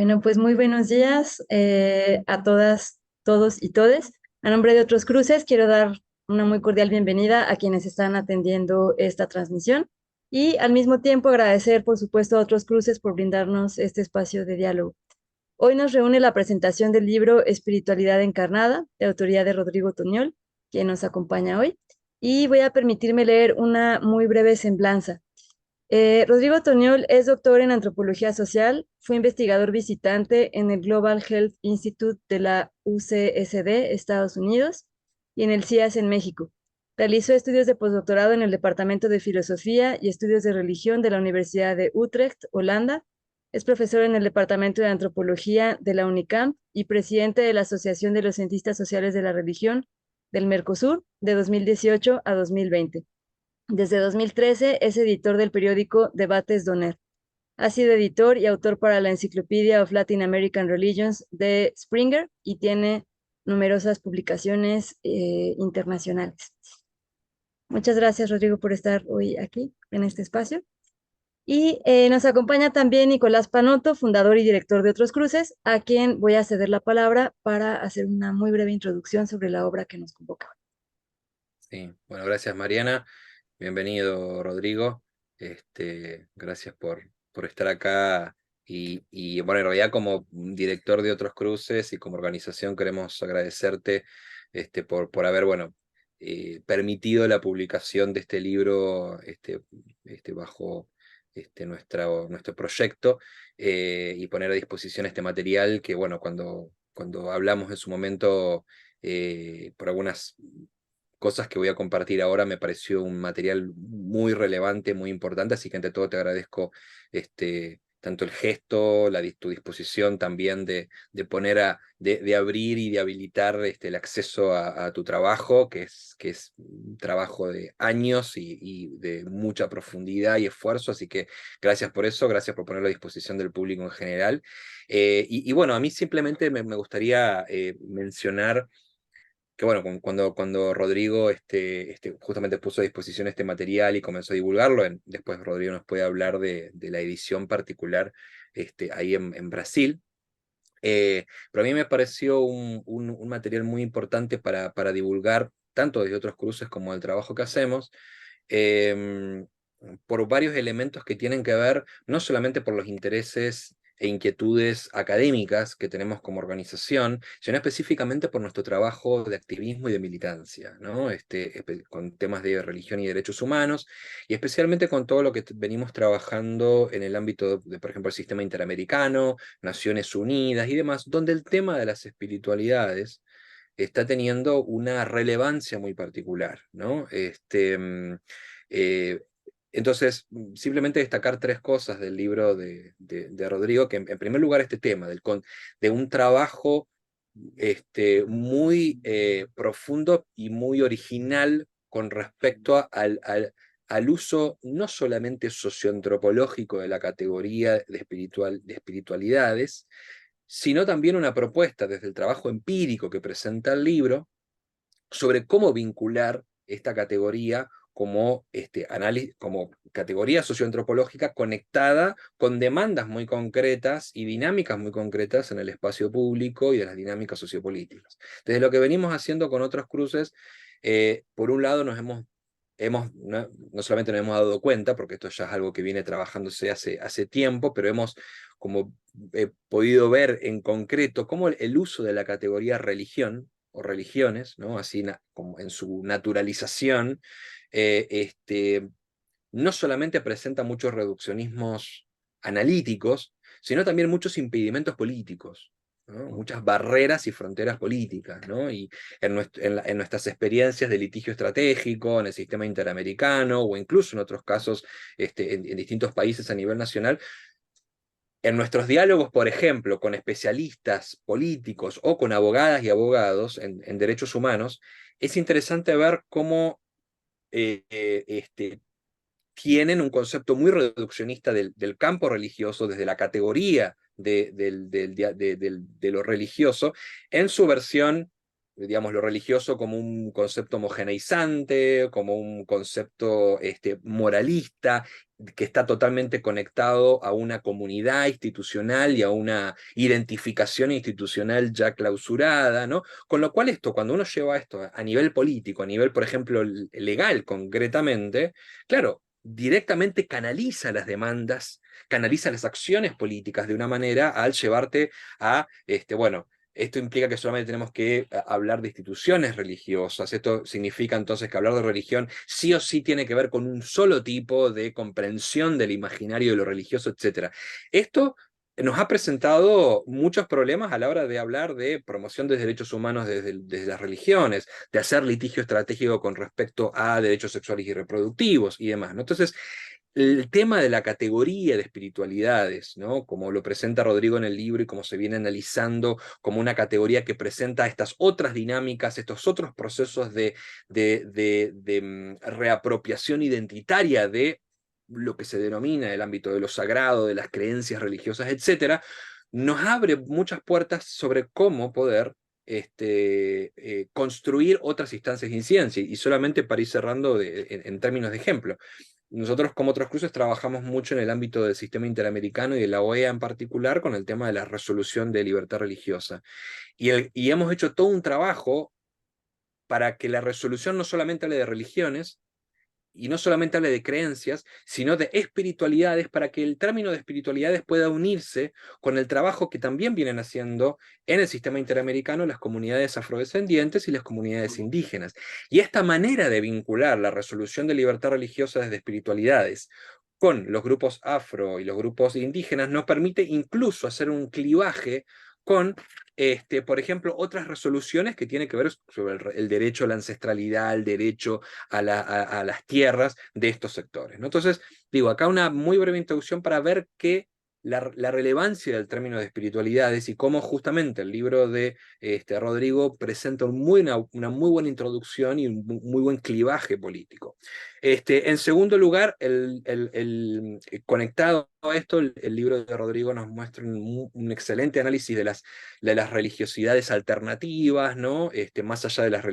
Bueno, pues muy buenos días a todas, todos y todes. A nombre de Otros Cruces, quiero dar una muy cordial bienvenida a quienes están atendiendo esta transmisión y al mismo tiempo agradecer, por supuesto, a Otros Cruces por brindarnos este espacio de diálogo. Hoy nos reúne la presentación del libro Espiritualidad Encarnada, de autoría de Rodrigo Toñol, quien nos acompaña hoy, y voy a permitirme leer una muy breve semblanza. Rodrigo Toñol es doctor en antropología social, fue investigador visitante en el Global Health Institute de la UCSD, Estados Unidos, y en el CIAS en México. Realizó estudios de postdoctorado en el Departamento de Filosofía y Estudios de Religión de la Universidad de Utrecht, Holanda. Es profesor en el Departamento de Antropología de la UNICAMP y presidente de la Asociación de los Cientistas Sociales de la Religión del Mercosur de 2018 a 2020. Desde 2013 es editor del periódico Debates Doner. Ha sido editor y autor para la Encyclopedia of Latin American Religions de Springer y tiene numerosas publicaciones internacionales. Muchas gracias, Rodrigo, por estar hoy aquí en este espacio. Y nos acompaña también Nicolás Panoto, fundador y director de Otros Cruces, a quien voy a ceder la palabra para hacer una muy breve introducción sobre la obra que nos convoca. Sí, bueno, gracias Mariana, bienvenido Rodrigo, gracias por estar acá bueno, en realidad como director de Otros Cruces y como organización queremos agradecerte por haber, bueno, permitido la publicación de este libro bajo nuestro proyecto y poner a disposición este material que, bueno, cuando hablamos en su momento por algunas cosas que voy a compartir ahora, me pareció un material muy relevante, muy importante, así que ante todo te agradezco tanto el gesto, tu disposición también de de abrir y de habilitar el acceso a tu trabajo, que es un trabajo de años y de mucha profundidad y esfuerzo, así que gracias por eso, gracias por ponerlo a disposición del público en general. Bueno, a mí simplemente me gustaría mencionar que bueno, cuando Rodrigo justamente puso a disposición este material y comenzó a divulgarlo, después Rodrigo nos puede hablar de la edición particular ahí en Brasil. Pero a mí me pareció un material muy importante para divulgar tanto desde Otros Cruces como el trabajo que hacemos, eh, por varios elementos que tienen que ver no solamente por los intereses e inquietudes académicas que tenemos como organización, sino específicamente por nuestro trabajo de activismo y de militancia, ¿no? Con temas de religión y derechos humanos, y especialmente con todo lo que venimos trabajando en el ámbito de, por ejemplo, el sistema interamericano, Naciones Unidas y demás, donde el tema de las espiritualidades está teniendo una relevancia muy particular, ¿no? Eh, entonces, simplemente destacar tres cosas del libro de Rodrigo, que en primer lugar este tema de un trabajo muy profundo y muy original con respecto al uso no solamente socioantropológico de la categoría de espiritualidades, sino también una propuesta desde el trabajo empírico que presenta el libro sobre cómo vincular esta categoría como, como categoría socioantropológica conectada con demandas muy concretas y dinámicas muy concretas en el espacio público y de las dinámicas sociopolíticas. Desde lo que venimos haciendo con Otros Cruces, por un lado no solamente nos hemos dado cuenta, porque esto ya es algo que viene trabajándose hace tiempo, pero hemos como podido ver en concreto cómo el uso de la categoría religión o religiones, ¿no? Así como en su naturalización, eh, este, no solamente presenta muchos reduccionismos analíticos, sino también muchos impedimentos políticos, ¿no? Muchas barreras y fronteras políticas, ¿no? Y en nuestras experiencias de litigio estratégico, en el sistema interamericano, o incluso en otros casos en distintos países a nivel nacional, en nuestros diálogos, por ejemplo, con especialistas políticos o con abogadas y abogados en derechos humanos, es interesante ver cómo tienen un concepto muy reduccionista del campo religioso, desde la categoría de lo religioso, en su versión digamos, lo religioso como un concepto homogeneizante, como un concepto moralista, que está totalmente conectado a una comunidad institucional y a una identificación institucional ya clausurada, ¿no? Con lo cual esto, cuando uno lleva esto a nivel político, a nivel, por ejemplo, legal concretamente, claro, directamente canaliza las demandas, canaliza las acciones políticas de una manera al llevarte a, bueno, esto implica que solamente tenemos que hablar de instituciones religiosas. Esto significa entonces que hablar de religión sí o sí tiene que ver con un solo tipo de comprensión del imaginario de lo religioso, etc. Esto nos ha presentado muchos problemas a la hora de hablar de promoción de derechos humanos desde las religiones, de hacer litigio estratégico con respecto a derechos sexuales y reproductivos y demás, ¿no? Entonces, el tema de la categoría de espiritualidades, ¿no? Como lo presenta Rodrigo en el libro y como se viene analizando como una categoría que presenta estas otras dinámicas, estos otros procesos de reapropiación identitaria de lo que se denomina el ámbito de lo sagrado, de las creencias religiosas, etcétera, nos abre muchas puertas sobre cómo poder construir otras instancias de incidencia. Y solamente para ir cerrando en términos de ejemplo, nosotros como otros cruces trabajamos mucho en el ámbito del sistema interamericano y de la OEA en particular con el tema de la resolución de libertad religiosa. Y hemos hecho todo un trabajo para que la resolución no solamente hable de religiones, y no solamente hable de creencias, sino de espiritualidades, para que el término de espiritualidades pueda unirse con el trabajo que también vienen haciendo en el sistema interamericano las comunidades afrodescendientes y las comunidades indígenas. Y esta manera de vincular la resolución de libertad religiosa desde espiritualidades con los grupos afro y los grupos indígenas nos permite incluso hacer un clivaje con por ejemplo, otras resoluciones que tienen que ver sobre el derecho a la ancestralidad, el derecho a las tierras de estos sectores, ¿no? Entonces, digo, acá una muy breve introducción para ver que la relevancia del término de espiritualidades y cómo justamente el libro de Rodrigo presenta una muy buena introducción y un muy buen clivaje político. En segundo lugar, conectado a esto, el libro de Rodrigo nos muestra un excelente análisis de las religiosidades alternativas, ¿no? Más allá de las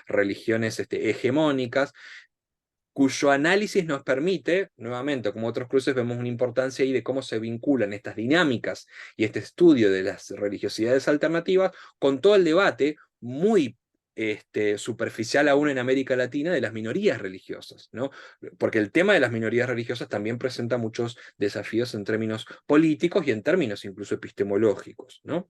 religiones hegemónicas, cuyo análisis nos permite, nuevamente, como otros cruces, vemos una importancia ahí de cómo se vinculan estas dinámicas y este estudio de las religiosidades alternativas con todo el debate muy superficial aún en América Latina de las minorías religiosas, ¿no? Porque el tema de las minorías religiosas también presenta muchos desafíos en términos políticos y en términos incluso epistemológicos, ¿no?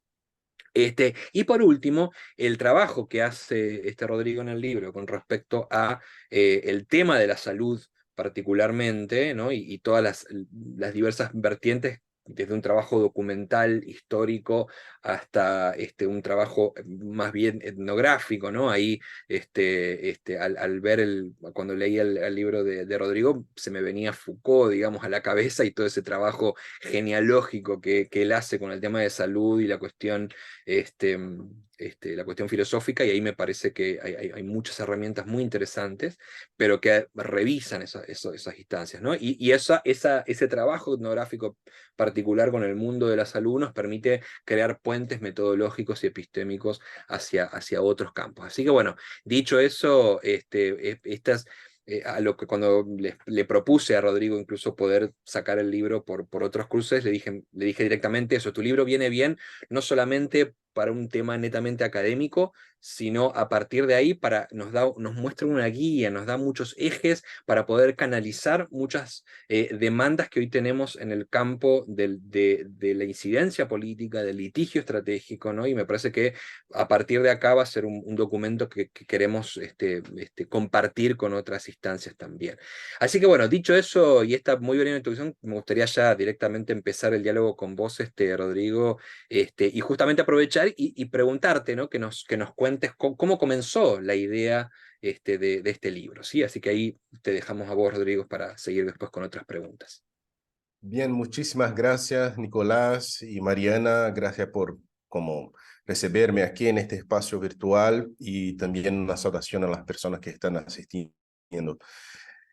Y por último, el trabajo que hace Rodrigo en el libro con respecto a el tema de la salud particularmente, ¿no? Y todas las diversas vertientes, desde un trabajo documental, histórico, hasta un trabajo más bien etnográfico, ¿no? Ahí, al ver cuando leí el libro de Rodrigo, se me venía Foucault, digamos, a la cabeza y todo ese trabajo genealógico que él hace con el tema de salud y la cuestión filosófica, y ahí me parece que hay muchas herramientas muy interesantes, pero que revisan esas instancias, ¿no? Y ese trabajo etnográfico particular con el mundo de la salud nos permite crear puentes metodológicos y epistémicos hacia otros campos. Así que bueno, dicho eso, a lo que cuando le propuse a Rodrigo incluso poder sacar el libro por otros cruces, le dije directamente eso, tu libro viene bien no solamente para un tema netamente académico, sino a partir de ahí nos muestra una guía, nos da muchos ejes para poder canalizar muchas demandas que hoy tenemos en el campo de la incidencia política, del litigio estratégico, ¿no? Y me parece que a partir de acá va a ser un documento que queremos compartir con otras instancias también. Así que bueno, dicho eso y esta muy buena introducción, me gustaría ya directamente empezar el diálogo con vos, Rodrigo, y justamente aprovechar y preguntarte, ¿no? Que nos cuentes cómo comenzó la idea de este libro, ¿sí? Así que ahí te dejamos a vos, Rodrigo, para seguir después con otras preguntas. Bien, muchísimas gracias, Nicolás y Mariana. Gracias por como recibirme aquí en este espacio virtual y también una salutación a las personas que están asistiendo.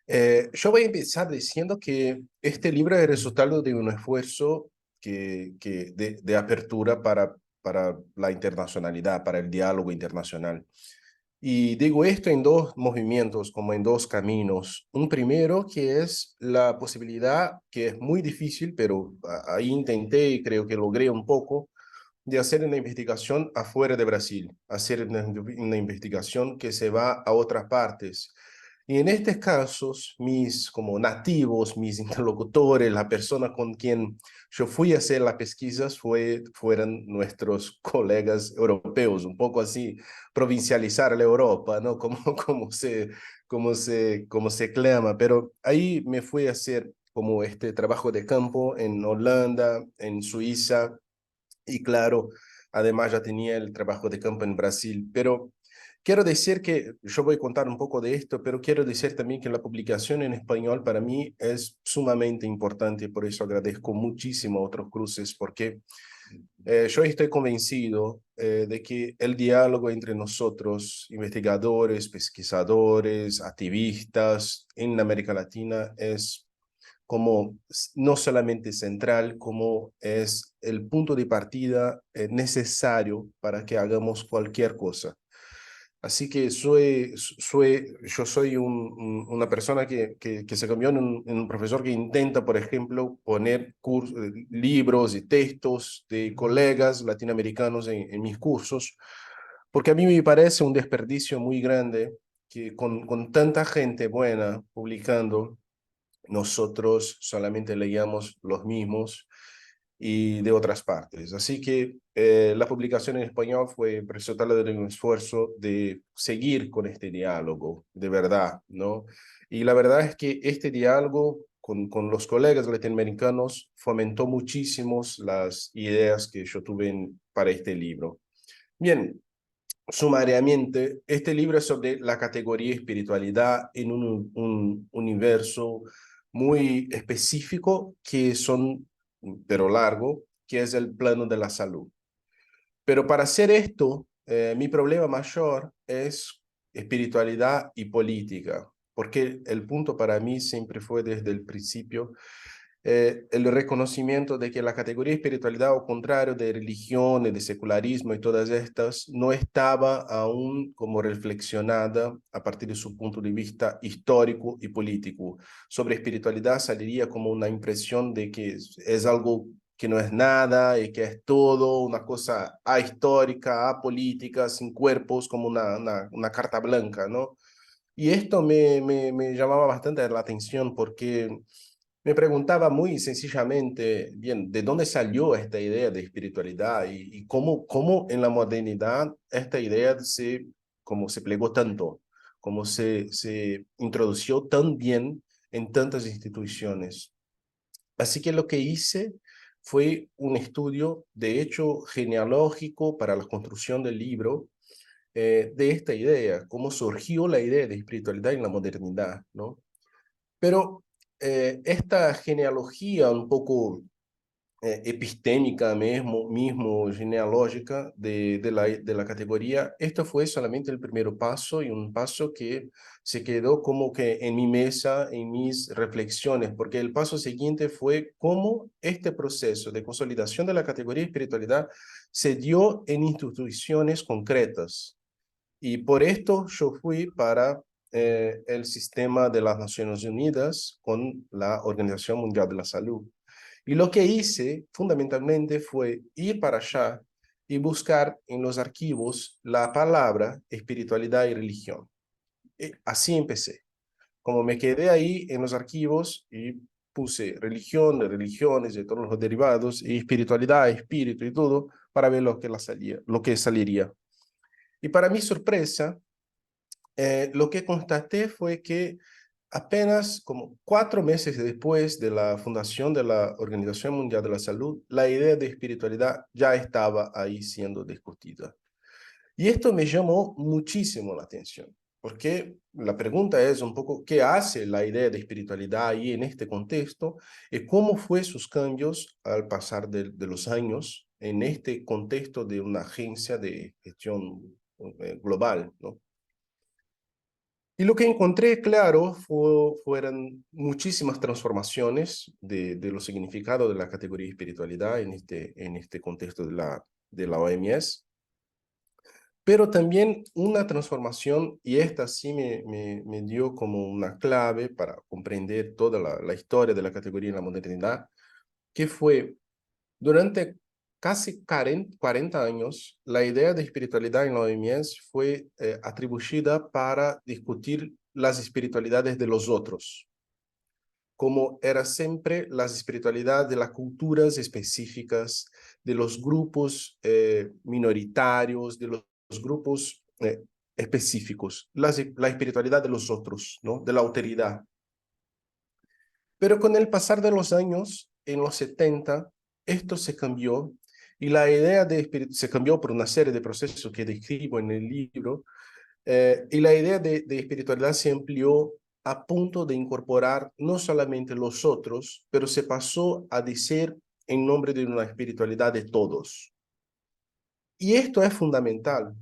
Yo voy a empezar diciendo que este libro es el resultado de un esfuerzo de apertura para para la internacionalidad, para el diálogo internacional. Y digo esto en dos movimientos, como en dos caminos. Un primero que es la posibilidad, que es muy difícil, pero ahí intenté y creo que logré un poco, de hacer una investigación afuera de Brasil, hacer una investigación que se va a otras partes. Y en estos casos, mis como nativos, mis interlocutores, la persona con quien yo fui a hacer las pesquisas fueron nuestros colegas europeos, un poco así, provincializar la Europa, ¿no? Como se clama. Pero ahí me fui a hacer como este trabajo de campo en Holanda, en Suiza, y claro, además ya tenía el trabajo de campo en Brasil. Pero quiero decir que, yo voy a contar un poco de esto, pero quiero decir también que la publicación en español para mí es sumamente importante y por eso agradezco muchísimo a Otros Cruces, porque yo estoy convencido de que el diálogo entre nosotros, investigadores, pesquisadores, activistas en América Latina es como no solamente central, como es el punto de partida necesario para que hagamos cualquier cosa. Así que yo soy una persona que se cambió en un profesor que intenta, por ejemplo, poner libros y textos de colegas latinoamericanos en mis cursos, porque a mí me parece un desperdicio muy grande que con tanta gente buena publicando, nosotros solamente leíamos los mismos y de otras partes. Así que la publicación en español fue resultado de un esfuerzo de seguir con este diálogo, de verdad, ¿no? Y la verdad es que este diálogo con los colegas latinoamericanos fomentó muchísimo las ideas que yo tuve para este libro. Bien, sumariamente, este libro es sobre la categoría espiritualidad en un universo muy específico pero largo, que es el plano de la salud. Pero para hacer esto, mi problema mayor es espiritualidad y política, porque el punto para mí siempre fue desde el principio el reconocimiento de que la categoría espiritualidad, al contrario de religión, de secularismo y todas estas, no estaba aún como reflexionada a partir de su punto de vista histórico y político. Sobre espiritualidad saliría como una impresión de que es algo que no es nada y que es todo una cosa ahistórica, apolítica, sin cuerpos, como una carta blanca, ¿no? Y esto me llamaba bastante la atención porque me preguntaba muy sencillamente, bien, ¿de dónde salió esta idea de espiritualidad y cómo en la modernidad esta idea como se plegó tanto, cómo se introdució tan bien en tantas instituciones? Así que lo que hice fue un estudio, de hecho, genealógico para la construcción del libro, de esta idea, cómo surgió la idea de espiritualidad en la modernidad, ¿no? Pero esta genealogía un poco epistémica mismo genealógica de la categoría, esto fue solamente el primer paso y un paso que se quedó como que en mi mesa, en mis reflexiones, porque el paso siguiente fue cómo este proceso de consolidación de la categoría espiritualidad se dio en instituciones concretas. Y por esto yo fui para el sistema de las Naciones Unidas con la Organización Mundial de la Salud. Y lo que hice fundamentalmente fue ir para allá y buscar en los archivos la palabra espiritualidad y religión. Y así empecé. Como me quedé ahí en los archivos y puse religión, de religiones, de todos los derivados, y espiritualidad, espíritu y todo, para ver lo que saliría. Y para mi sorpresa, lo que constaté fue que apenas como 4 meses después de la fundación de la Organización Mundial de la Salud, la idea de espiritualidad ya estaba ahí siendo discutida. Y esto me llamó muchísimo la atención, porque la pregunta es un poco qué hace la idea de espiritualidad ahí en este contexto y cómo fue sus cambios al pasar de los años en este contexto de una agencia de gestión global, ¿no? Y lo que encontré, claro, fueron muchísimas transformaciones de los significados de la categoría espiritualidad en este contexto de la OMS, pero también una transformación, y esta sí me dio como una clave para comprender toda la historia de la categoría en la modernidad, que fue durante casi 40 años, la idea de espiritualidad en la OMS fue atribuida para discutir las espiritualidades de los otros, como era siempre las espiritualidades de las culturas específicas, de los grupos minoritarios, de los grupos específicos, la espiritualidad de los otros, ¿no? De la autoridad. Pero con el pasar de los años, en los 70, esto se cambió y la idea de se cambió por una serie de procesos que describo en el libro, y la idea de espiritualidad se amplió a punto de incorporar no solamente los otros, pero se pasó a decir en nombre de una espiritualidad de todos. Y esto es fundamental,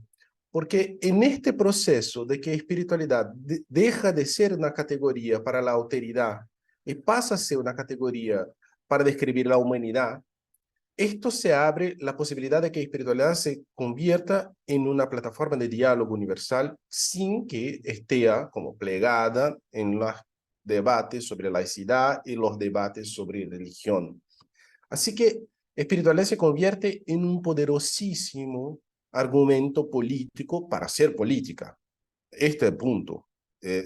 porque en este proceso de que espiritualidad deja de ser una categoría para la autoridad y pasa a ser una categoría para describir la humanidad, esto se abre la posibilidad de que espiritualidad se convierta en una plataforma de diálogo universal sin que esté como plegada en los debates sobre laicidad y los debates sobre religión. Así que espiritualidad se convierte en un poderosísimo argumento político para hacer política. Este es el punto.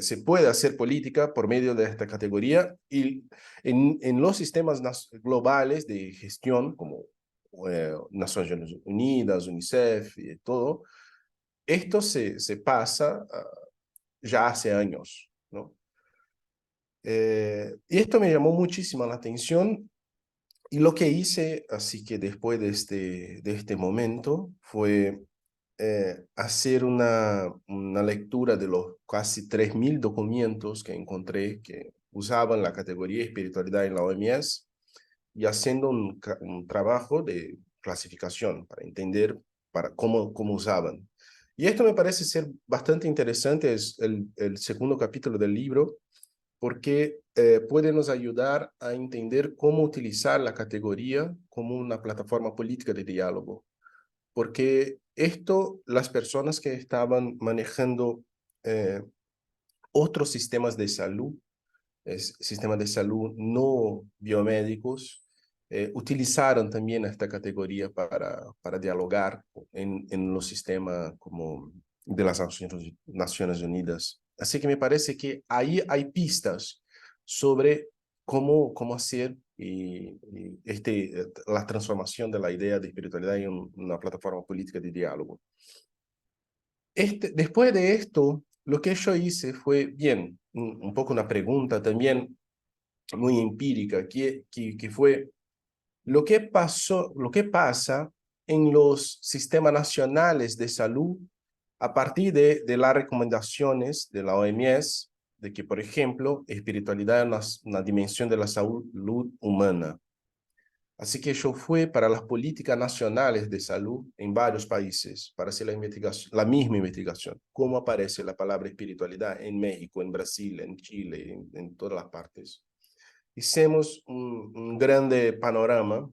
Se puede hacer política por medio de esta categoría y en los sistemas globales de gestión, como Naciones Unidas, UNICEF y todo, esto se pasa ya hace años, ¿no? Y esto me llamó muchísimo la atención y lo que hice, así que después de este momento, fue hacer una lectura de los casi 3.000 documentos que encontré que usaban la categoría espiritualidad en la OMS y haciendo un trabajo de clasificación para entender cómo usaban. Y esto me parece ser bastante interesante, es el segundo capítulo del libro, porque puede nos ayudar a entender cómo utilizar la categoría como una plataforma política de diálogo. Porque esto, las personas que estaban manejando otros sistemas de salud, sistemas de salud no biomédicos, utilizaron también esta categoría para dialogar en los sistemas como de las Naciones Unidas. Así que me parece que ahí hay pistas sobre cómo hacer la transformación de la idea de espiritualidad en una plataforma política de diálogo. Después de esto, lo que yo hice fue, bien, un poco una pregunta también muy empírica, que fue lo que pasa en los sistemas nacionales de salud a partir de las recomendaciones de la OMS, de que, por ejemplo, espiritualidad es una dimensión de la salud humana. Así que yo fui para las políticas nacionales de salud en varios países para hacer la misma investigación. ¿Cómo aparece la palabra espiritualidad en México, en Brasil, en Chile, en todas las partes? Hicimos un grande panorama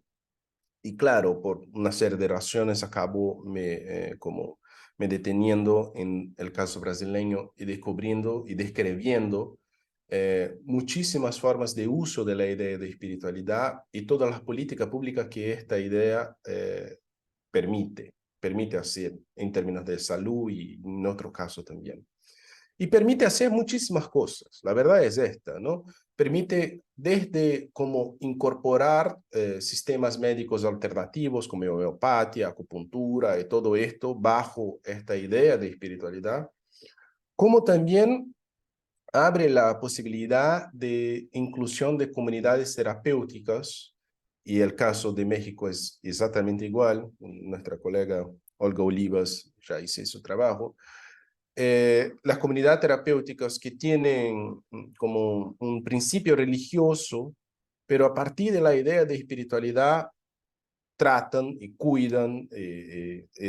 y claro, por una serie de razones acabo como me deteniendo en el caso brasileño y descubriendo y describiendo muchísimas formas de uso de la idea de espiritualidad y todas las políticas públicas que esta idea permite hacer en términos de salud y en otros casos también. Y permite hacer muchísimas cosas, la verdad es esta, ¿no? Permite desde como incorporar sistemas médicos alternativos como homeopatía, acupuntura y todo esto bajo esta idea de espiritualidad, como también abre la posibilidad de inclusión de comunidades terapéuticas, y el caso de México es exactamente igual. Nuestra colega Olga Olivas ya hizo su trabajo. Las comunidades terapéuticas que tienen como un principio religioso, pero a partir de la idea de espiritualidad tratan y cuidan,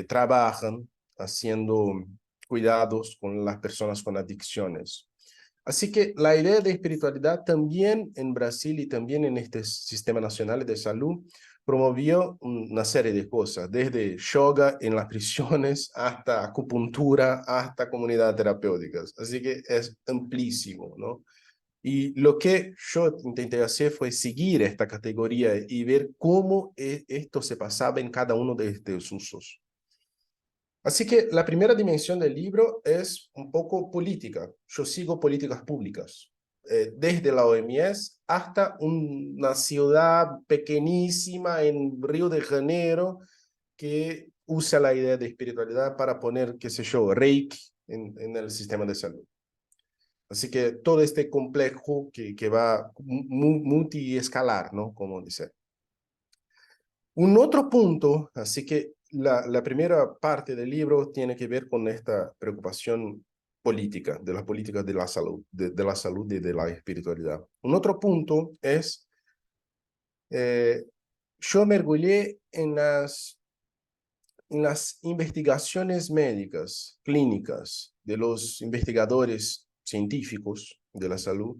trabajan haciendo cuidados con las personas con adicciones. Así que la idea de espiritualidad también en Brasil y también en este sistema nacional de salud promovió una serie de cosas, desde yoga en las prisiones hasta acupuntura, hasta comunidades terapéuticas. Así que es amplísimo, ¿no? Y lo que yo intenté hacer fue seguir esta categoría y ver cómo esto se pasaba en cada uno de estos usos. Así que la primera dimensión del libro es un poco política. Yo sigo políticas públicas, desde la OMS hasta una ciudad pequeñísima en Río de Janeiro que usa la idea de espiritualidad para poner, qué sé yo, Reiki en el sistema de salud. Así que todo este complejo que va multiescalar, ¿no? Como dice. Un otro punto, así que la primera parte del libro tiene que ver con esta preocupación política, de las políticas de la salud, de la salud y de la espiritualidad. Un otro punto es, yo mergulhé en las investigaciones médicas, clínicas, de los investigadores científicos de la salud,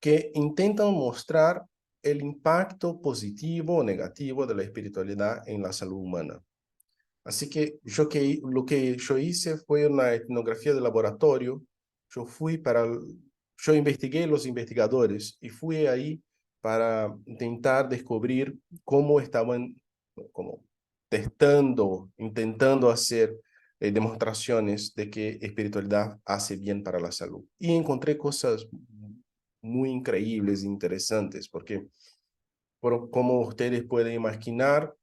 que intentan mostrar el impacto positivo o negativo de la espiritualidad en la salud humana. Así que lo que yo hice fue una etnografía de laboratorio. Yo investigué los investigadores y fui ahí para intentar descubrir cómo estaban como intentando hacer demostraciones de que espiritualidad hace bien para la salud. Y encontré cosas muy increíbles e interesantes, porque como ustedes pueden imaginar,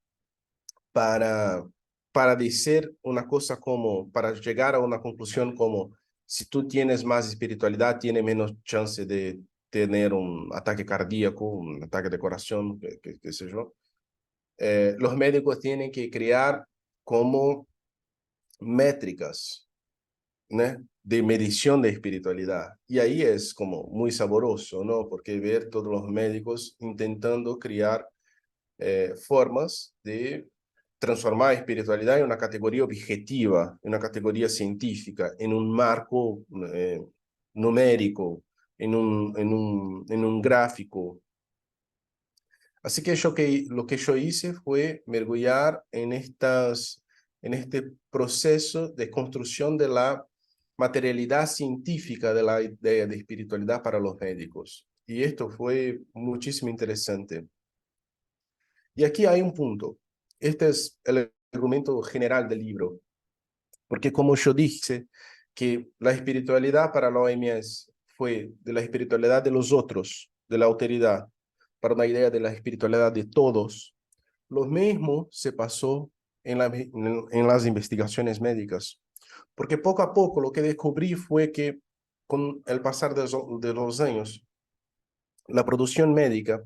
para, para decir una cosa como, para llegar a una conclusión como, si tú tienes más espiritualidad, tienes menos chance de tener un ataque cardíaco, un ataque de corazón, qué sé yo. Los médicos tienen que crear como métricas, ¿no? De medición de espiritualidad. Y ahí es como muy sabroso, ¿no? Porque ver todos los médicos intentando crear formas de transformar espiritualidad en una categoría objetiva, en una categoría científica, en un marco numérico, en un gráfico. Así que lo que yo hice fue mergullar en este proceso de construcción de la materialidad científica de la idea de espiritualidad para los médicos. Y esto fue muchísimo interesante. Y aquí hay un punto. Este es el argumento general del libro. Porque como yo dije, que la espiritualidad para la OMS fue de la espiritualidad de los otros, de la autoridad, para una idea de la espiritualidad de todos, lo mismo se pasó en las investigaciones médicas. Porque poco a poco lo que descubrí fue que con el pasar de los años, la producción médica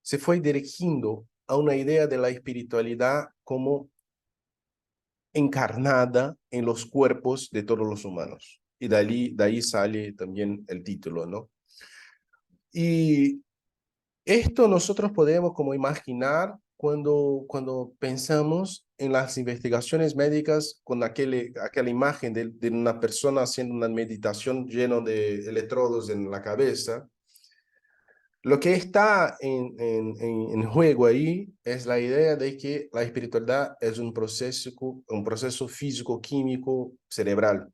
se fue dirigiendo a una idea de la espiritualidad como encarnada en los cuerpos de todos los humanos. Y de ahí sale también el título, ¿no? Y esto nosotros podemos como imaginar cuando pensamos en las investigaciones médicas con aquella imagen de una persona haciendo una meditación lleno de electrodos en la cabeza. Lo que está en juego ahí es la idea de que la espiritualidad es un proceso físico-químico cerebral.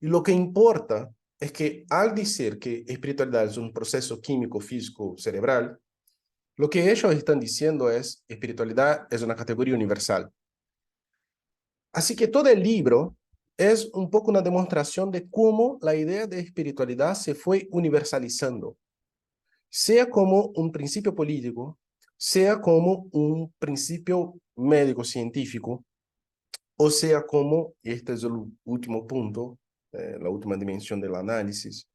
Y lo que importa es que al decir que espiritualidad es un proceso químico, físico, cerebral, lo que ellos están diciendo es espiritualidad es una categoría universal. Así que todo el libro es un poco una demostración de cómo la idea de espiritualidad se fue universalizando, sea como un principio político, sea como un principio médico-científico, o sea como, y este es el último punto, la última dimensión del análisis,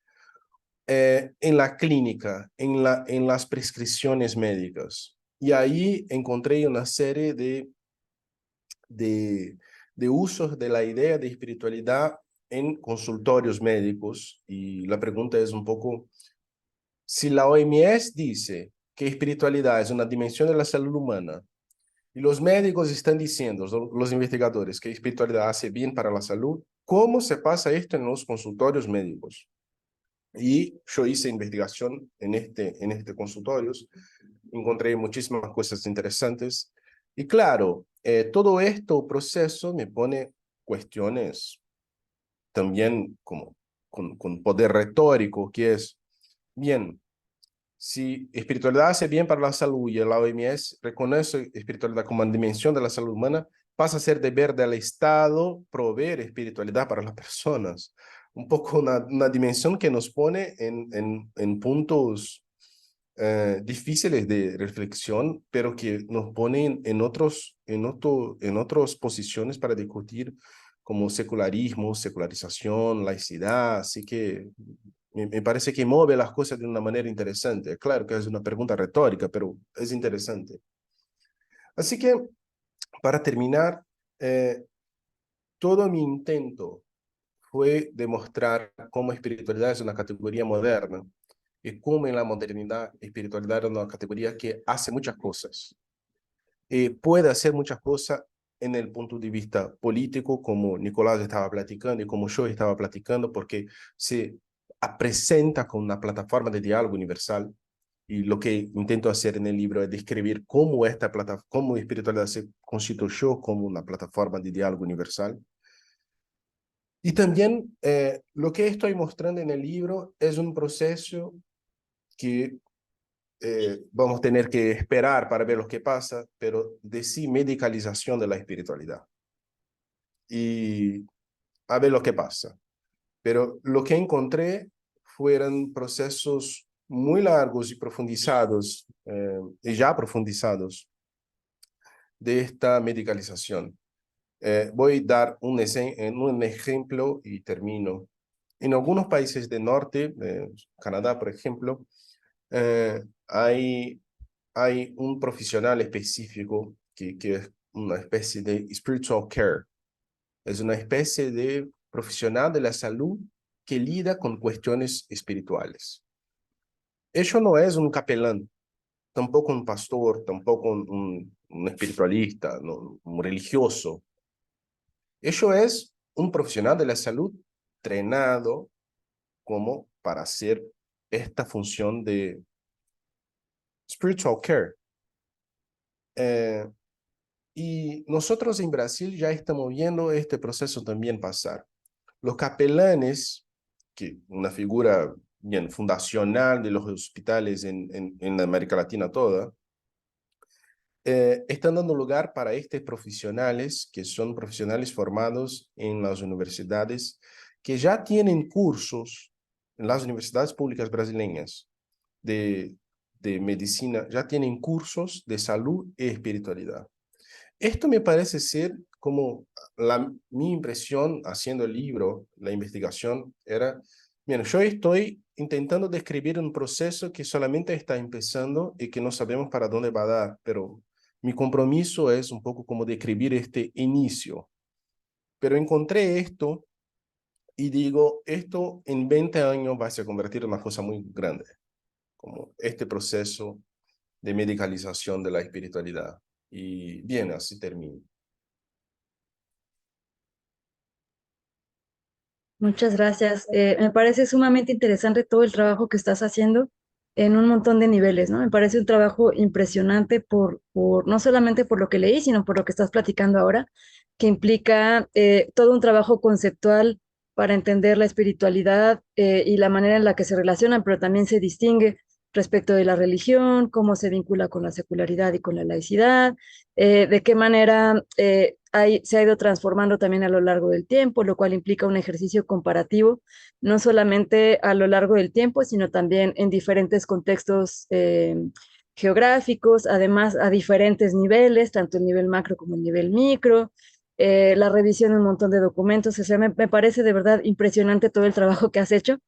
en la clínica, en las prescripciones médicas. Y ahí encontré una serie de usos de la idea de espiritualidad en consultorios médicos. Y la pregunta es un poco, si la OMS dice que espiritualidad es una dimensión de la salud humana, y los médicos están diciendo, los investigadores, que espiritualidad hace bien para la salud, ¿cómo se pasa esto en los consultorios médicos? Y yo hice investigación en este consultorios encontré muchísimas cosas interesantes. Y claro, todo esto proceso me pone cuestiones también como con poder retórico, que es, bien, si espiritualidad hace bien para la salud y la OMS reconoce espiritualidad como una dimensión de la salud humana, pasa a ser deber del Estado proveer espiritualidad para las personas. Un poco una dimensión que nos pone en puntos difíciles de reflexión, pero que nos ponen en otras posiciones para discutir como secularismo, secularización, laicidad. Así que me parece que mueve las cosas de una manera interesante. Claro que es una pregunta retórica, pero es interesante. Así que, para terminar, todo mi intento fue demostrar cómo espiritualidad es una categoría moderna y cómo en la modernidad espiritualidad es una categoría que hace muchas cosas. Puede hacer muchas cosas en el punto de vista político, como Nicolás estaba platicando y como yo estaba platicando, porque se presenta como una plataforma de diálogo universal. Y lo que intento hacer en el libro es describir cómo esta plataforma, cómo espiritualidad se constituyó como una plataforma de diálogo universal. Y también lo que estoy mostrando en el libro es un proceso que vamos a tener que esperar para ver lo que pasa, pero de sí medicalización de la espiritualidad. Y a ver lo que pasa. Pero lo que encontré fueron procesos muy largos y profundizados, y ya profundizados, de esta medicalización. Voy a dar un ejemplo y termino. En algunos países del norte, Canadá, por ejemplo, hay un profesional específico que es una especie de spiritual care. Es una especie de profesional de la salud que lida con cuestiones espirituales. Eso no es un capelán, tampoco un pastor, tampoco un espiritualista, no, un religioso. Eso es un profesional de la salud entrenado como para hacer esta función de spiritual care. Y nosotros en Brasil ya estamos viendo este proceso también pasar. Los capelanes, que una figura bien fundacional de los hospitales en América Latina toda, están dando lugar para estos profesionales, que son profesionales formados en las universidades, que ya tienen cursos en las universidades públicas brasileñas de, de medicina, ya tienen cursos de salud y espiritualidad. Esto me parece ser como mi impresión haciendo el libro, la investigación, era, bueno, yo estoy intentando describir un proceso que solamente está empezando y que no sabemos para dónde va a dar, pero mi compromiso es un poco como describir este inicio. Pero encontré esto y digo, esto en 20 años va a se convertir en una cosa muy grande, como este proceso de medicalización de la espiritualidad. Y bien, así termino. Muchas gracias. Me parece sumamente interesante todo el trabajo que estás haciendo en un montón de niveles, ¿no? Me parece un trabajo impresionante no solamente por lo que leí, sino por lo que estás platicando ahora, que implica todo un trabajo conceptual para entender la espiritualidad y la manera en la que se relacionan, pero también se distingue respecto de la religión, cómo se vincula con la secularidad y con la laicidad, de qué manera se ha ido transformando también a lo largo del tiempo, lo cual implica un ejercicio comparativo, no solamente a lo largo del tiempo, sino también en diferentes contextos geográficos, además a diferentes niveles, tanto el nivel macro como el nivel micro, la revisión de un montón de documentos. O sea, me parece de verdad impresionante todo el trabajo que has hecho.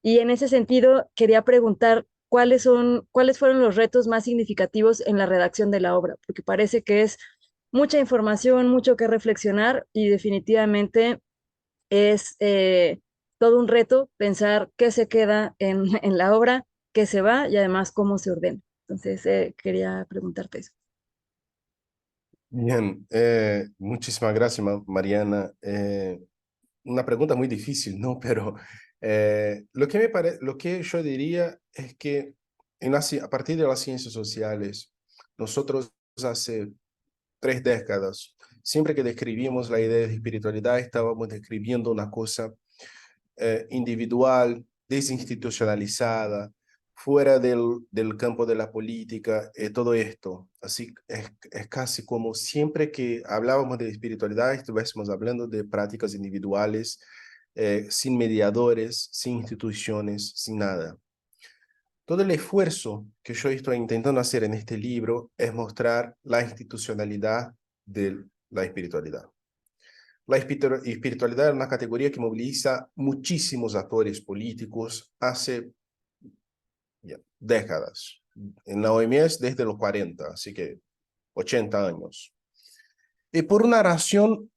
Y en ese sentido, quería preguntar cuáles fueron los retos más significativos en la redacción de la obra, porque parece que es mucha información, mucho que reflexionar y definitivamente es todo un reto pensar qué se queda en la obra, qué se va y además cómo se ordena. Entonces, quería preguntarte eso. Bien, muchísimas gracias, Mariana. Una pregunta muy difícil, ¿no? Pero lo que yo diría es que a partir de las ciencias sociales, nosotros hace 3 décadas, siempre que describimos la idea de espiritualidad, estábamos describiendo una cosa individual, desinstitucionalizada, fuera del campo de la política, todo esto. Así es casi como siempre que hablábamos de espiritualidad, estuviésemos hablando de prácticas individuales, sin mediadores, sin instituciones, sin nada. Todo el esfuerzo que yo estoy intentando hacer en este libro es mostrar la institucionalidad de la espiritualidad. La espiritualidad es una categoría que moviliza muchísimos actores políticos hace décadas. En la OMS desde los 40, así que 80 años. Y por una razón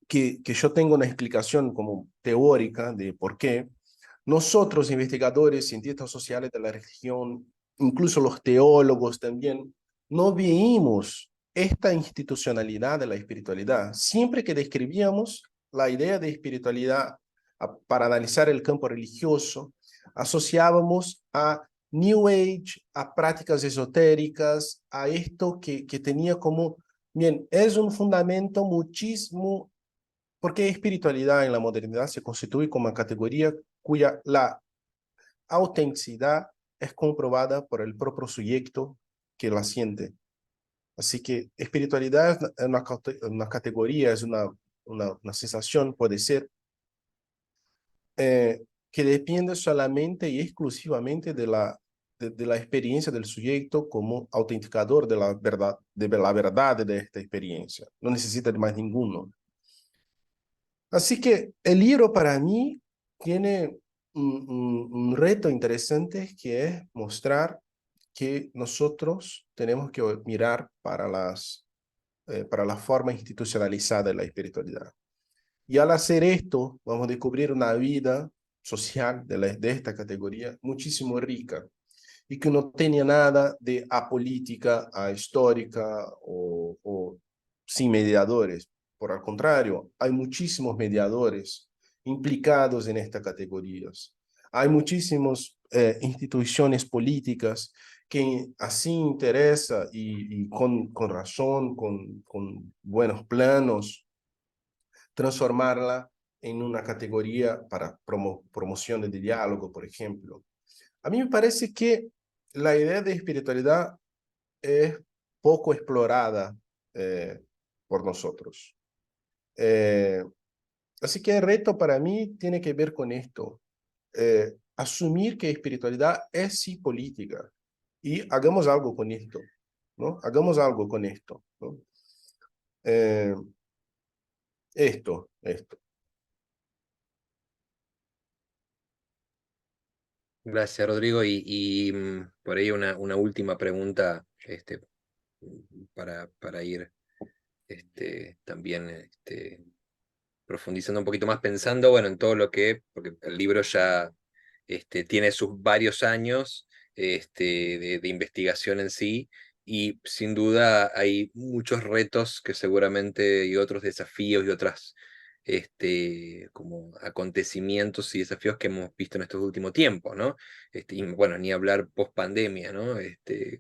que yo tengo una explicación como teórica de por qué, nosotros, investigadores, cientistas sociales de la religión, incluso los teólogos también, no veíamos esta institucionalidad de la espiritualidad. Siempre que describíamos la idea de espiritualidad para analizar el campo religioso, asociábamos a New Age, a prácticas esotéricas, a esto que tenía como, bien, es un fundamento muchísimo, porque espiritualidad en la modernidad se constituye como una categoría cuya la autenticidad es comprobada por el propio sujeto que la siente. Así que espiritualidad es una categoría, es una sensación, puede ser, que depende solamente y exclusivamente de la experiencia del sujeto como autenticador de la verdad de esta experiencia. No necesita de más ninguno. Así que el libro para mí tiene un reto interesante que es mostrar que nosotros tenemos que mirar para la forma institucionalizada de la espiritualidad. Y al hacer esto, vamos a descubrir una vida social de esta categoría muchísimo rica y que no tenía nada de apolítica, ahistórica o sin mediadores. Por el contrario, hay muchísimos mediadores implicados en estas categorías. Hay muchísimas instituciones políticas que así interesa y con razón, con buenos planos, transformarla en una categoría para promoción de diálogo, por ejemplo. A mí me parece que la idea de espiritualidad es poco explorada por nosotros. Así que el reto para mí tiene que ver con esto. Asumir que espiritualidad es sí política y hagamos algo con esto, ¿no? Hagamos algo con esto, ¿no? Eh, esto. Gracias, Rodrigo. Por ahí una última pregunta para ir también profundizando un poquito más, pensando, bueno, en todo lo porque el libro ya tiene sus varios años de investigación en sí, y sin duda hay muchos retos que seguramente, y otros desafíos y otras como acontecimientos y desafíos que hemos visto en estos últimos tiempos, ¿no? Y bueno, ni hablar post pandemia, ¿no?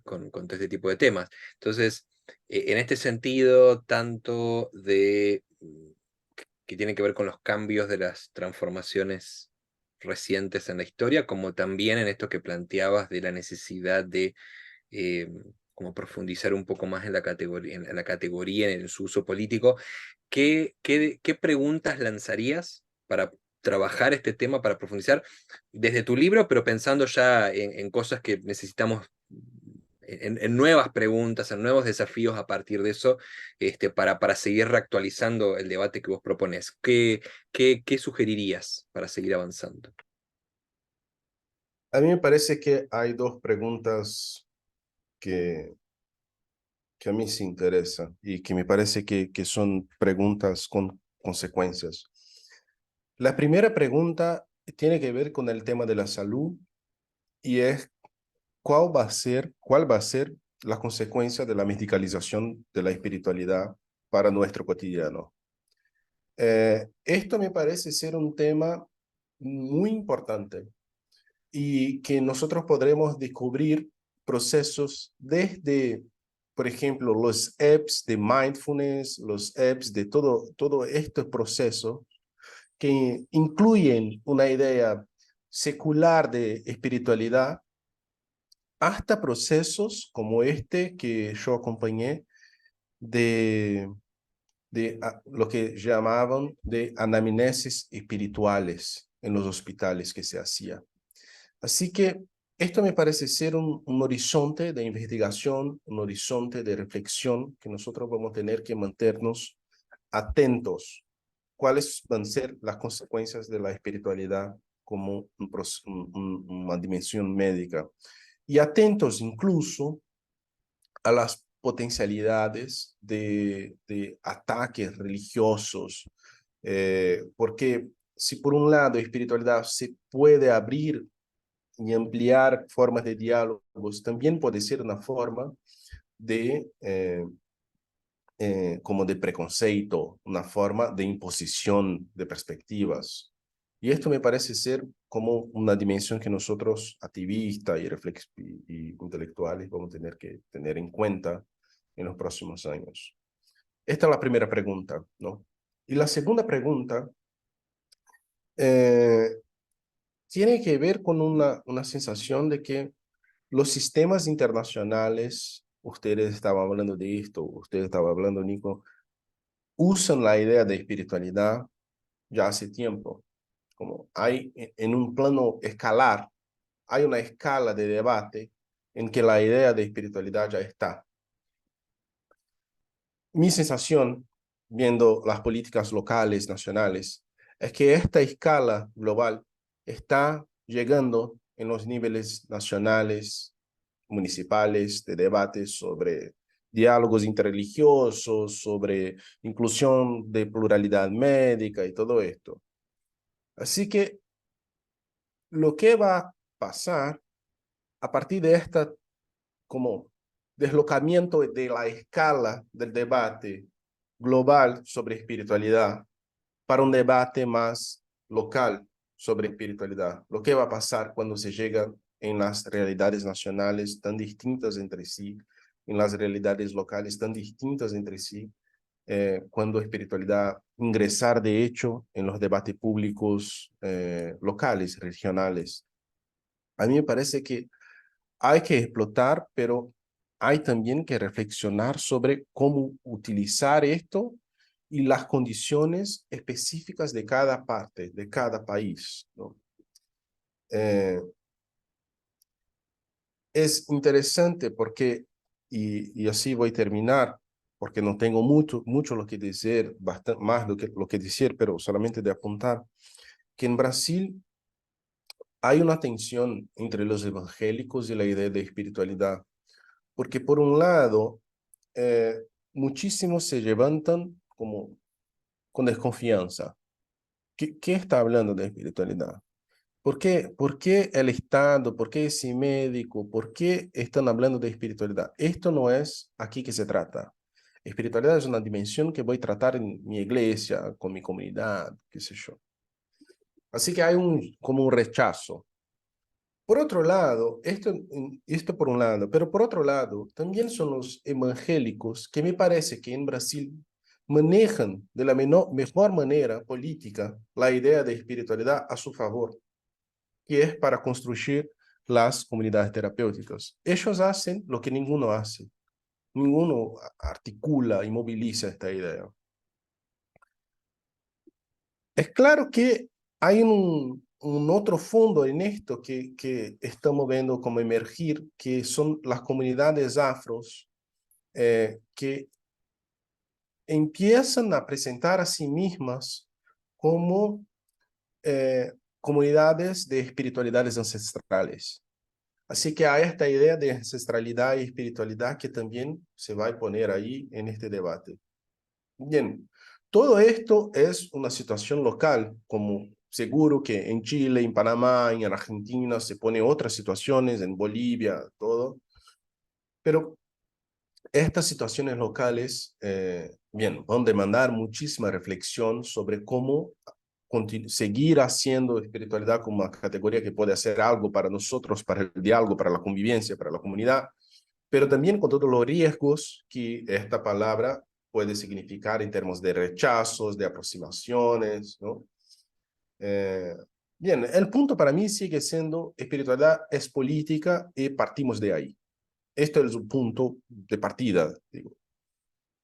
Con todo este tipo de temas. Entonces, en este sentido, tanto que tiene que ver con los cambios de las transformaciones recientes en la historia, como también en esto que planteabas de la necesidad de como profundizar un poco más en la categoría, en su uso político. ¿Qué preguntas lanzarías para trabajar este tema, para profundizar desde tu libro, pero pensando ya en cosas que necesitamos, en nuevas preguntas, en nuevos desafíos a partir de eso, para seguir reactualizando el debate que vos propones? ¿Qué sugerirías para seguir avanzando? A mí me parece que hay 2 preguntas que a mí sí interesa y que me parece que son preguntas con consecuencias. La primera pregunta tiene que ver con el tema de la salud y es cuál va a ser la consecuencia de la medicalización de la espiritualidad para nuestro cotidiano. Esto me parece ser un tema muy importante y que nosotros podremos descubrir procesos desde, por ejemplo, los apps de mindfulness, los apps de todo este proceso que incluyen una idea secular de espiritualidad, hasta procesos como este que yo acompañé de lo que llamaban de anamnesis espirituales en los hospitales que se hacía. Así que esto me parece ser un horizonte de investigación, un horizonte de reflexión que nosotros vamos a tener que mantenernos atentos. ¿Cuáles van a ser las consecuencias de la espiritualidad como una dimensión médica? Y atentos incluso a las potencialidades de ataques religiosos, porque si por un lado espiritualidad se puede abrir y ampliar formas de diálogos, también puede ser una forma de, como de preconceito, una forma de imposición de perspectivas. Y esto me parece ser como una dimensión que nosotros, activistas y intelectuales, vamos a tener que tener en cuenta en los próximos años. Esta es la primera pregunta, ¿no? Y la segunda pregunta eh, tiene que ver con una sensación de que los sistemas internacionales, ustedes estaban hablando de esto, usted estaba hablando, Nico, usan la idea de espiritualidad ya hace tiempo. Como hay en un plano escalar, hay una escala de debate en que la idea de espiritualidad ya está. Mi sensación, viendo las políticas locales, nacionales, es que esta escala global está llegando en los niveles nacionales, municipales, de debates sobre diálogos interreligiosos, sobre inclusión de pluralidad médica y todo esto. Así que lo que va a pasar a partir de esta como deslocamiento de la escala del debate global sobre espiritualidad para un debate más local sobre espiritualidad. Lo que va a pasar cuando se llega en las realidades nacionales tan distintas entre sí, en las realidades locales tan distintas entre sí, cuando espiritualidad ingresar de hecho en los debates públicos locales, regionales. A mí me parece que hay que explotar, pero hay también que reflexionar sobre cómo utilizar esto y las condiciones específicas de cada parte, de cada país, ¿no? Eh, es interesante porque, y así voy a terminar, porque no tengo mucho lo que decir, bastante más lo que decir, pero solamente de apuntar, que en Brasil hay una tensión entre los evangélicos y la idea de espiritualidad, porque por un lado, eh, muchísimos se levantan como con desconfianza. ¿Qué está hablando de espiritualidad? Por qué el Estado? ¿Por qué ese médico? ¿Por qué están hablando de espiritualidad? Esto no es aquí que se trata. Espiritualidad es una dimensión que voy a tratar en mi iglesia, con mi comunidad, qué sé yo. Así que hay como un rechazo. Por otro lado, esto por un lado, pero por otro lado, también son los evangélicos que me parece que en Brasil manejan de la mejor manera política la idea de espiritualidad a su favor, que es para construir las comunidades terapéuticas. Ellos hacen lo que ninguno hace. Ninguno articula y moviliza esta idea. Es claro que hay un otro fondo en esto que estamos viendo como emergir, que son las comunidades afros que empiezan a presentar a sí mismas como comunidades de espiritualidades ancestrales. Así que hay esta idea de ancestralidad y espiritualidad que también se va a poner ahí en este debate. Bien, todo esto es una situación local, como seguro que en Chile, en Panamá, en Argentina se ponen otras situaciones, en Bolivia, todo. Pero estas situaciones locales, bien, van a demandar muchísima reflexión sobre cómo seguir haciendo espiritualidad como una categoría que puede hacer algo para nosotros, para el diálogo, para la convivencia, para la comunidad, pero también con todos los riesgos que esta palabra puede significar en términos de rechazos, de aproximaciones, ¿no? Bien, el punto para mí sigue siendo espiritualidad es política y partimos de ahí. Esto es un punto de partida, digo.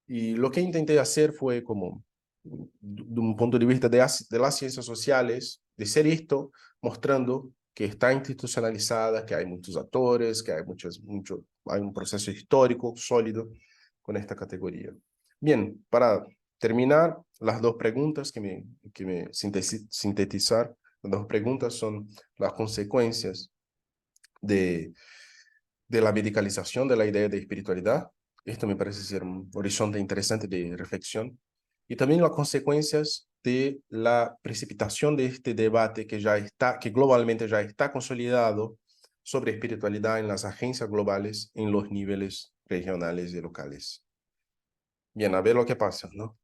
Y lo que intenté hacer fue como, de un punto de vista de las ciencias sociales, de ser esto, mostrando que está institucionalizada, que hay muchos actores, que hay hay un proceso histórico sólido con esta categoría. Bien, para terminar, las dos preguntas que me sintetizar, las dos preguntas son las consecuencias de la medicalización de la idea de espiritualidad. Esto me parece ser un horizonte interesante de reflexión. Y también las consecuencias de la precipitación de este debate que globalmente ya está consolidado sobre espiritualidad en las agencias globales, en los niveles regionales y locales. Bien, a ver lo que pasa, ¿no?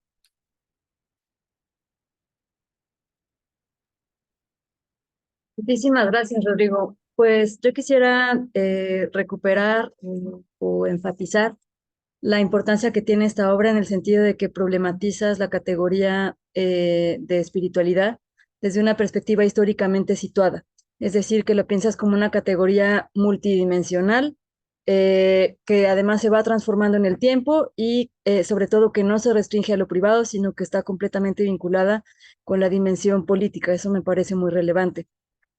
Muchísimas gracias, Rodrigo. Pues yo quisiera recuperar o enfatizar la importancia que tiene esta obra en el sentido de que problematizas la categoría de espiritualidad desde una perspectiva históricamente situada. Es decir, que lo piensas como una categoría multidimensional que además se va transformando en el tiempo y sobre todo que no se restringe a lo privado, sino que está completamente vinculada con la dimensión política. Eso me parece muy relevante.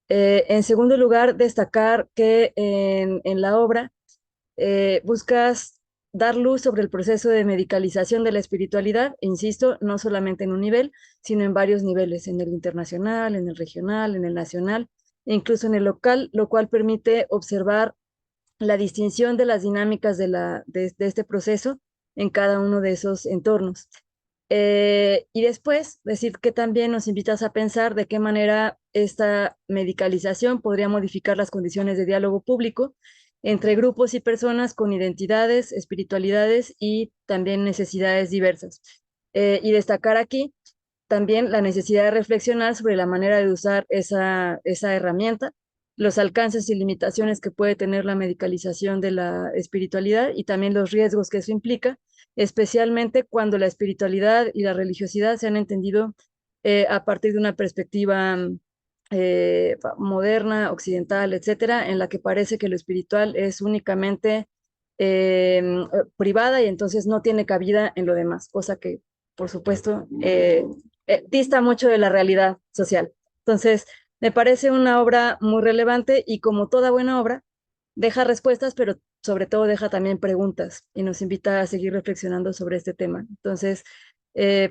En segundo lugar, destacar que en la obra buscas dar luz sobre el proceso de medicalización de la espiritualidad, e insisto, no solamente en un nivel, sino en varios niveles, en el internacional, en el regional, en el nacional, e incluso en el local, lo cual permite observar la distinción de las dinámicas de este proceso en cada uno de esos entornos. Y después, decir que también nos invitas a pensar de qué manera esta medicalización podría modificar las condiciones de diálogo público entre grupos y personas con identidades, espiritualidades y también necesidades diversas. Y destacar aquí también la necesidad de reflexionar sobre la manera de usar esa herramienta, los alcances y limitaciones que puede tener la medicalización de la espiritualidad y también los riesgos que eso implica, especialmente cuando la espiritualidad y la religiosidad se han entendido a partir de una perspectiva moderna, occidental, etcétera, en la que parece que lo espiritual es únicamente privada y entonces no tiene cabida en lo demás, cosa que, por supuesto, dista mucho de la realidad social. Entonces, me parece una obra muy relevante y como toda buena obra, deja respuestas, pero sobre todo deja también preguntas y nos invita a seguir reflexionando sobre este tema. Entonces,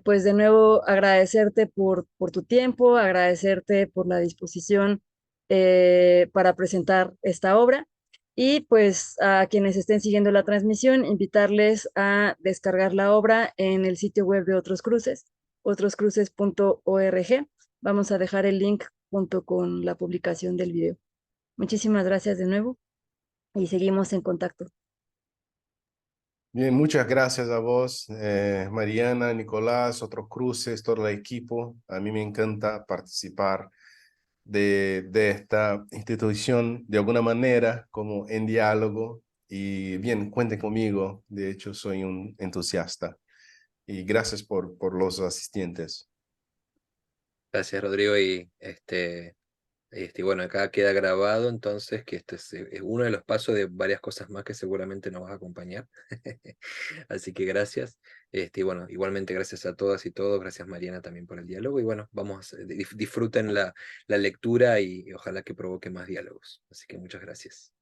pues de nuevo agradecerte por tu tiempo, agradecerte por la disposición para presentar esta obra y pues a quienes estén siguiendo la transmisión, invitarles a descargar la obra en el sitio web de Otros Cruces, otroscruces.org. Vamos a dejar el link junto con la publicación del video. Muchísimas gracias de nuevo y seguimos en contacto. Bien, muchas gracias a vos, Mariana, Nicolás, Otros Cruces, todo el equipo. A mí me encanta participar de esta institución de alguna manera, como en diálogo. Y bien, cuenten conmigo. De hecho, soy un entusiasta. Y gracias por los asistentes. Gracias, Rodrigo, y bueno, acá queda grabado entonces que este es uno de los pasos de varias cosas más que seguramente nos vas a acompañar. Así que gracias. Bueno, igualmente gracias a todas y todos, gracias Mariana también por el diálogo y bueno, disfruten la lectura y ojalá que provoque más diálogos. Así que muchas gracias.